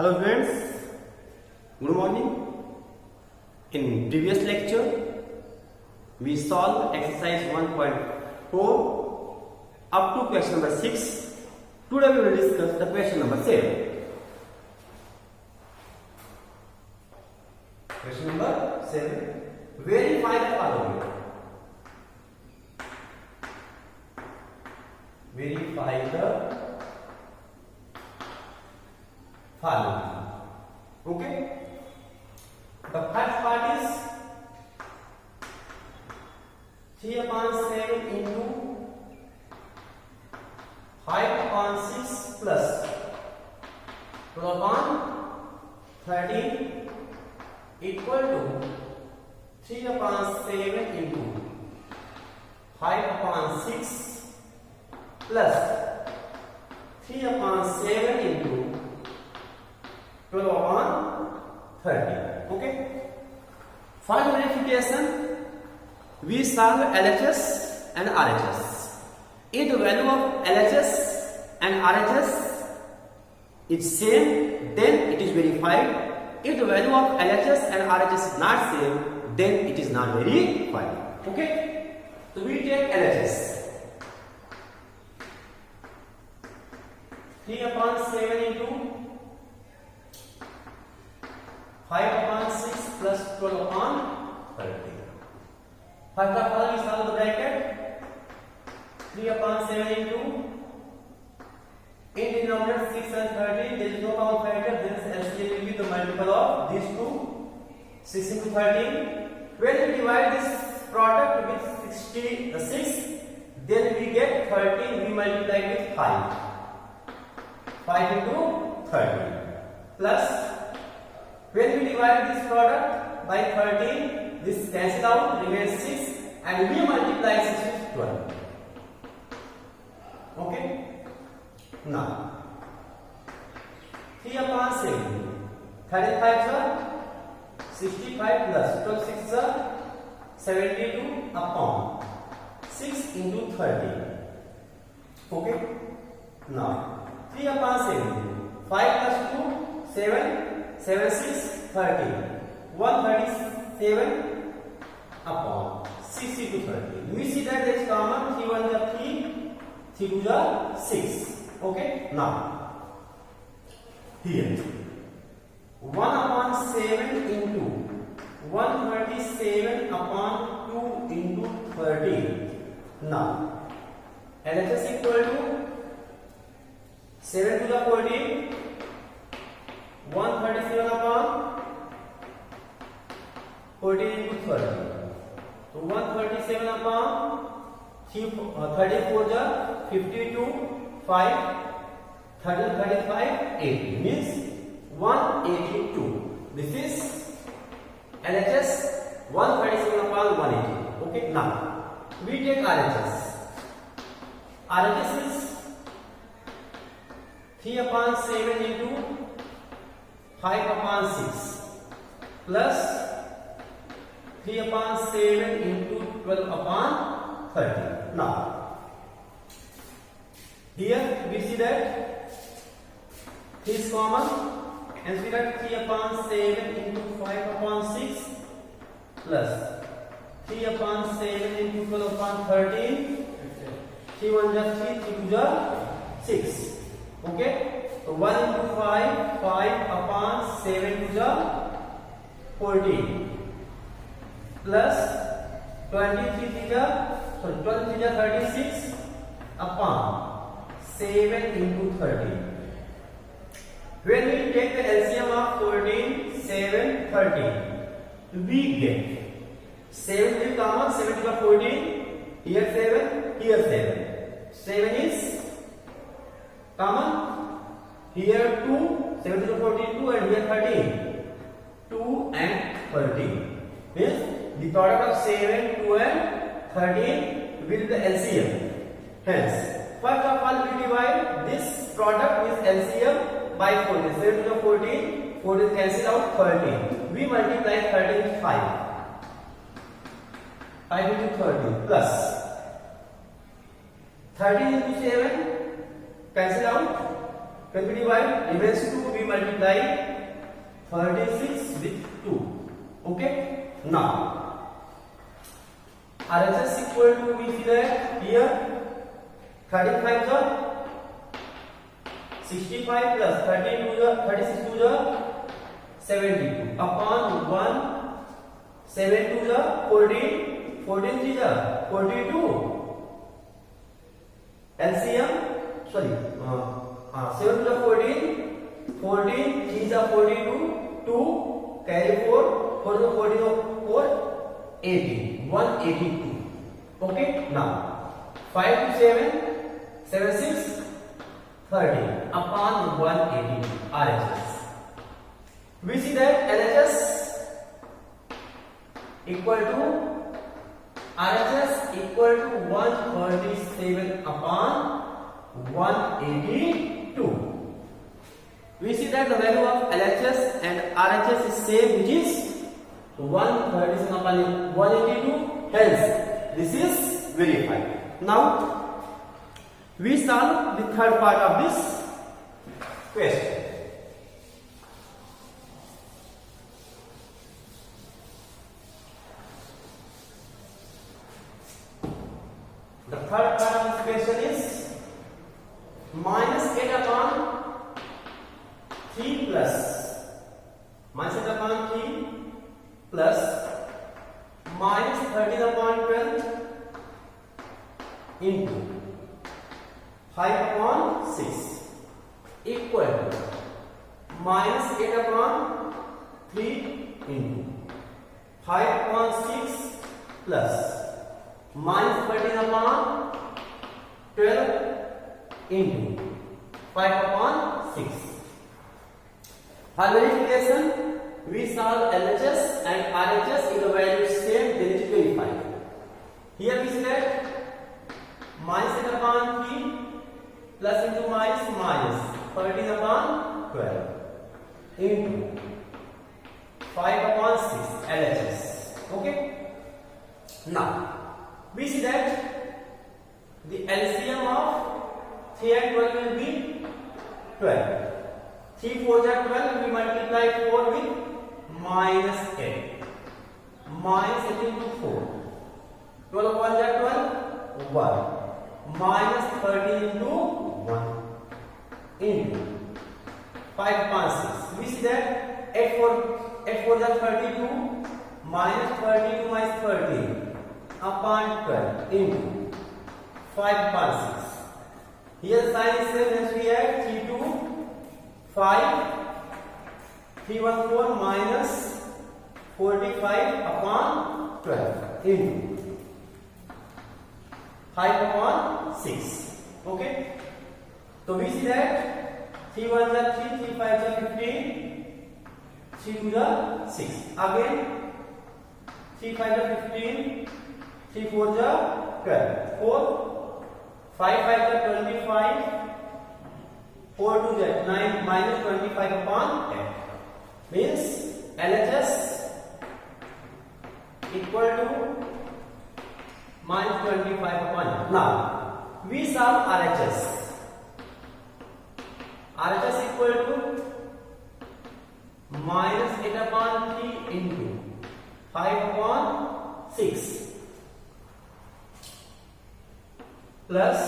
Hello friends, good morning. In previous lecture, we solved exercise 1.4 up to question number 6. Today we will discuss the question number 7. Question number 7. Verify the following. Verify the following. Okay. The first part is 3/7 into 5/6 plus 12/13 equal to 3/7 into 5/6 plus 3/7 into 12/30. Okay. For verification, we solve LHS and RHS. If the value of LHS and RHS is same, then it is verified. If the value of LHS and RHS is not same, then it is not verified. Okay. So we take LHS. 3/7 into 5/6 plus 12/30. First of all, we solve the bracket. 3/7 into in denominator 6 and 13. There is no common factor. Then LCM will be the multiple of these two. 6 into 13. When we divide this product with 6, then we get 13. We multiply with 5. 5 into 30 plus. When we divide this product by 13, this cancel out, remains 6, and we multiply 6 with 12. Okay. Now 3/7. 35 are 65 plus 12 6 are 72 upon 6 into 30. Okay. Now 3/7. 5 plus 2 7. 7 6 30. 137 upon 6 into 30. We see that there is common. 3 1 are 3, 3 2 are 6. Okay. Now here 1/7 into 137 upon 2 into 30. Now LHS equal to 7 to the 14. 137 upon 14 into 30. So 137 upon 34 is 52, 5, 30, 35, 80 means 182. This is LHS 137 upon 180. Okay, now we take RHS. RHS is 3/7 into 5/6 plus 3/7 into 12/30. Now here we see that this is common, and we got 3/7 into 5/6 plus 3/7 into 12/13. 3 1 is 3, 3 2 is 6. Okay. So 1 into 5/7 to 14 plus 23 12 36 upon 7 into 30. When we take the LCM of 14, 7, 30, we get 7 will common. 7 to the 14. Here 7, here 7. 7 is common. Here 2, 7 to the 14, 2, and here 13. 2 and 13. Means the product of 7, 2 and 13 will be the LCM. Hence, first of all, we divide this product with LCM by 14. 7 to the 14, 14 cancel out 13. We multiply 13 with 5. 5 into 13 plus 13 into 7 cancel out. Can we divide? Remains 2. We multiply 36 with 2. Okay. Now RHS equal to, we see that here 35 the 65 plus 13 to the 36 to the 72 upon 1 7 to the 14 14 to the 42 LCM sorry 7 to the 14 14 3 the 42 2 carry 4 4 to the 44 18 182. Okay. Now 5 to 7 7 6 30 upon 180 RHS. We see that LHS equal to RHS equal to 137 upon 182. We see that the value of LHS and RHS is same, which is 137 upon 182. Hence, this is verified. Now, we solve the third part of this question. The third part of this question is minus 8 upon 3 plus minus 8 upon 3 plus minus 13 upon 12 into 5 upon 6 equal to minus 8 upon 3 into 5 upon 6 plus minus 13 upon 12 into 5 upon 6. For verification, we solve LHS and RHS if the value is same, then it is verified. Here we see that minus 8 upon 3 plus into minus minus 13 upon 12 into 5 upon 6 LHS. Okay. Now we see that the LCM of 3 and 12 will be 12. 3 4 are 12. We multiply 4 with minus 8. Minus 8 into 4. 12 1 are 12. 1. Minus 13 into 1 into 5 upon 6. We see that 8 4 are 32. Minus 32 minus 13 upon 12 into 5 upon 6. Here sign is same, as we add 3 2 5 3 1 4 minus 45 upon 12 into 5 upon 6. Okay. So we see that 3 1 are 3, 3 5 are 15, 3 2 are 6. Again 3 5 are 15, 3 4 are 12. 4 5 5 are 25, 4 2 are 9 minus 25 upon 10. Means LHS equal to minus 25 upon 10. Now we solve RHS. RHS equal to minus 8 upon 3 into 5 upon 6 plus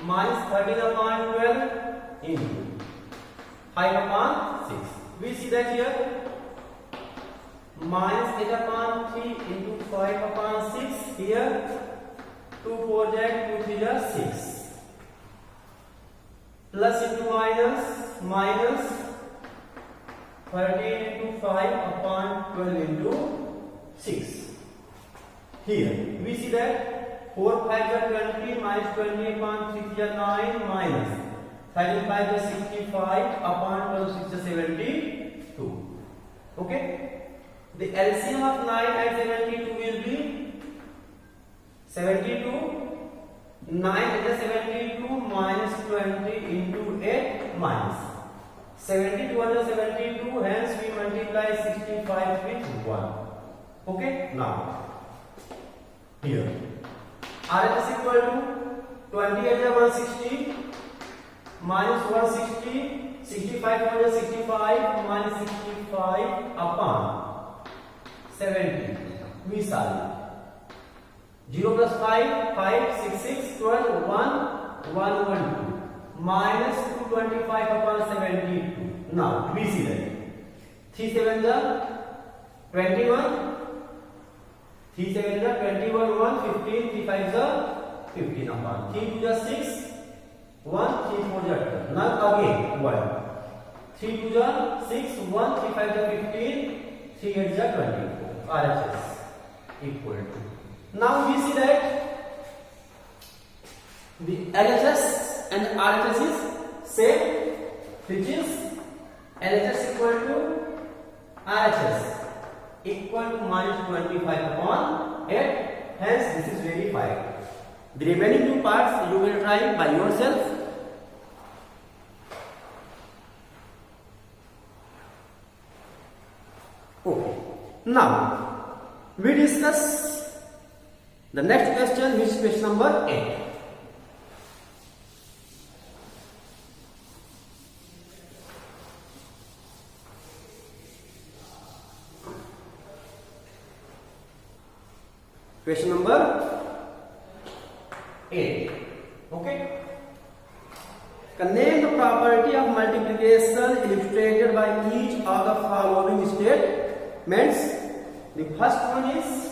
minus 13 upon 12 into 5 upon 6. We see that here minus 8 upon 3 into 5 upon 6. Here 2 4 2 3 6 plus into minus minus 13 into 5 upon 12 into 6. Here we see that 4 5 are 20 minus 20 upon 6 are 9 minus 35 is 65 upon 12 6 is 72. Okay. The LCM of 9 and 72 will be 72. 9 is 72 minus 20 into 8 minus 72 under 72. Hence we multiply 65 with 1. Okay. Now here RHS equal to 20 as 160 minus 160, 65 over 65 minus 65 upon 70. Misal 0 plus 5, 5, 6, 6, 12, 1, 1, 1, 2 minus 225 upon 72. Now we see that 3 7 the 21, 3 7 the 21, 1, 15, 3 5 the 15 upon 3 2 the 6, 1, 3 4 the 12. Now again 1, 3 2 the 6, 1, 3 5 the 15, 3 8 the 24. RHS equal to. Now we see that the LHS and RHS is same, which is LHS equal to RHS equal to minus 25 upon 8. Hence this is verified. The remaining two parts you will try by yourself. Okay. Now we discuss the next question, which is question number 8. Question number 8. Okay. Name the property of multiplication illustrated by each of the following statements. The first one is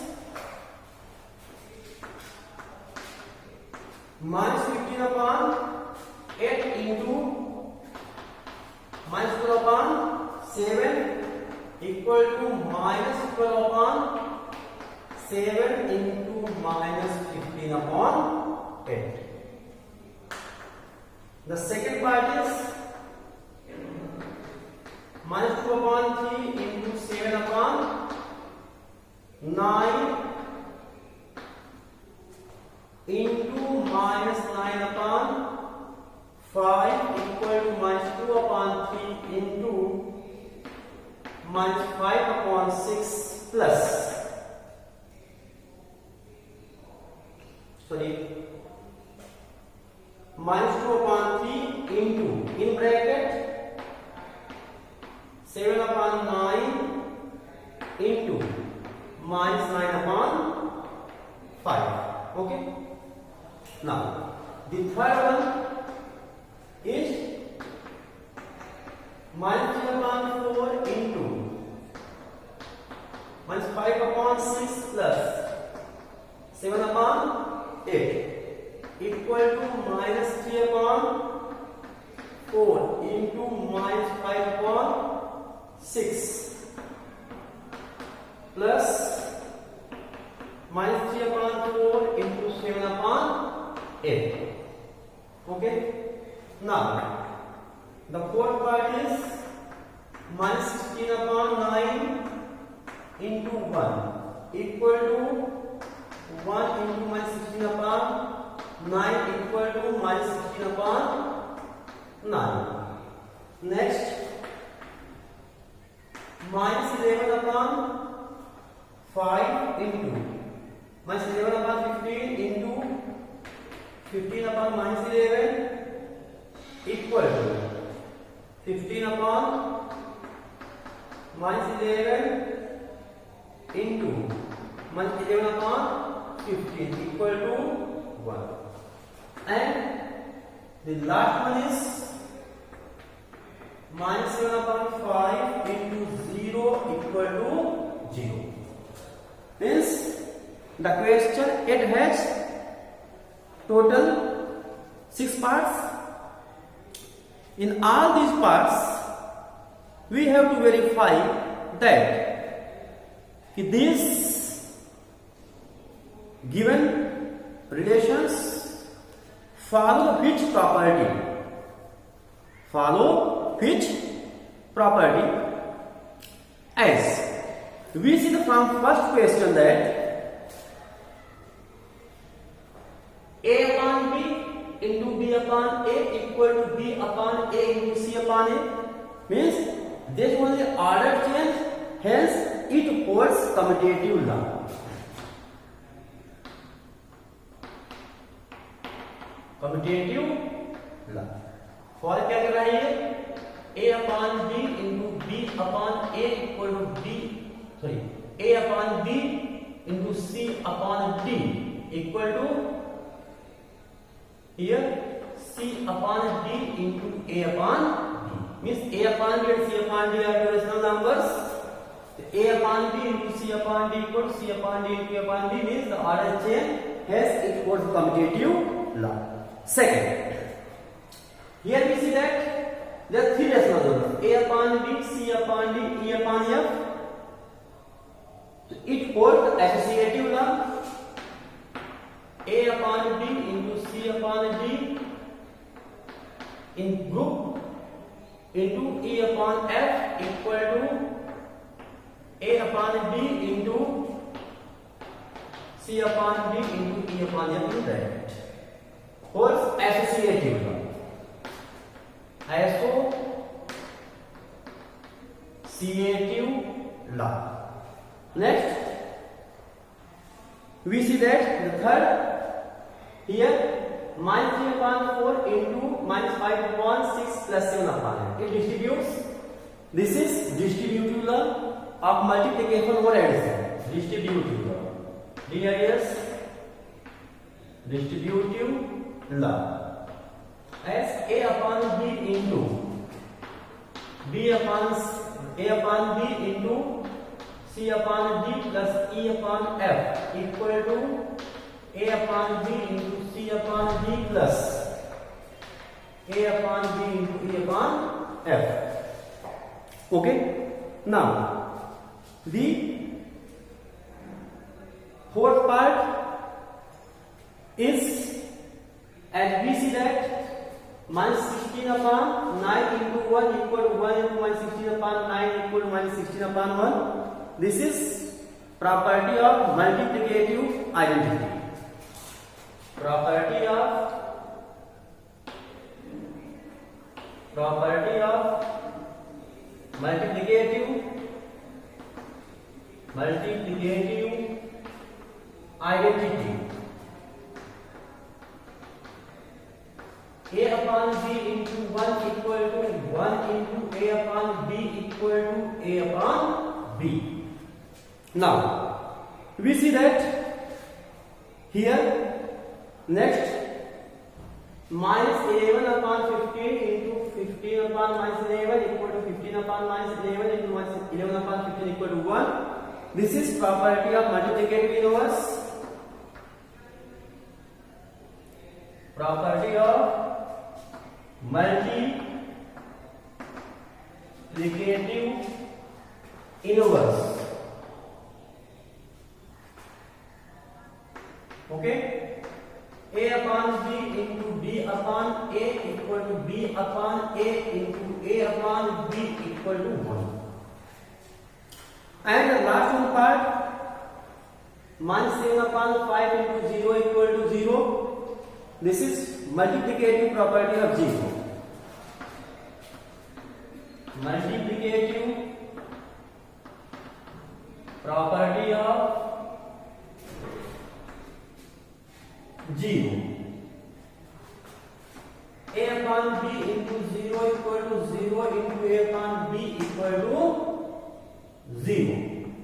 minus 15 upon 8 into minus 12 upon 7 equal to minus 12 upon 7 into minus 15 upon 8. The second part is minus 2 upon 3 into 7 upon 9 into minus 9 upon 5 equal to minus 2 upon 3 into minus 5 upon 6 plus minus 2 upon 3 into in bracket 7 upon 9 into minus 9 upon 5. Okay. Now the third one is minus 3 upon 4 into minus 5 upon 6 plus 7 upon 8 equal to minus 3 upon 4 into minus 5 upon 6 plus minus 3 upon 4 into 7 upon 8. Okay. Now the fourth part is minus 16 upon 9 into 1 equal to 1 into minus 16 upon 9 equal to minus 16 upon 9. Next, minus 11 upon 5 into minus 11 upon 15 into 15 upon minus 11 equal to 15 upon minus 11 into minus 11 upon 15 equal to 1. And the last one is minus 7 upon 5 into 0 equal to 0. Means the question, it has total 6 parts. In all these parts we have to verify that these given relations follow which property? Follow which property? As we see from first question that A upon B into B upon A equal to B upon A into C upon A, means this was the order change, hence it holds commutative law. Commutative law. For क्या कर रहा है ये, a upon b into b upon a equal to d, sorry, a upon b into c upon d equal to here c upon d into a upon b, means a upon b and c upon d are two rational numbers. A upon b into c upon d equal to c upon d into a upon b, means the order chain has it was commutative law. Second, here we see that there are three rational numbers, a upon b, c upon d, e upon f. So it holds associative law. A upon b into c upon d in group into e upon f equal to a upon b into c upon d into e upon f in bracket. Holds associative law. Associative law. Next, we see that the third here minus 3 upon 4 into minus 5 upon 6 plus 7 upon 8. It distributes. This is distributive law of multiplication or addition. Distributive law. DIS, distributive law. As a upon b into b upon a upon b into c upon d plus e upon f equal to a upon b into c upon d plus a upon b into e upon f. Okay, now the fourth part is, as we see that minus 16 upon 9 into 1 equal to 1 into minus 16 upon 9 equal to minus 16 upon 1. This is property of multiplicative identity. Property of multiplicative identity. A upon b into 1 equal to 1 into a upon b equal to a upon b. Now we see that here next minus 11 upon 15 into 15 upon minus 11 equal to 15 upon minus 11 into minus 11 upon 15 equal to 1. This is property of multiplicative inverse. Property of multiplicative inverse. Okay, a upon b into b upon a equal to b upon a into a upon b equal to 1. And the last one part, minus 7 upon 5 into 0 equal to 0. This is multiplicative property of 0. Multiplicative property of 0. A upon b into 0 equal to 0 into a upon b equal to 0.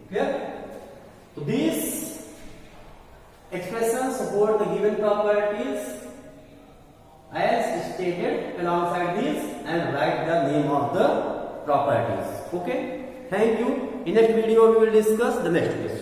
Clear? So these expressions support the given properties as stated alongside these and write the name of the properties. Okay? Thank you. In next video we will discuss the next question.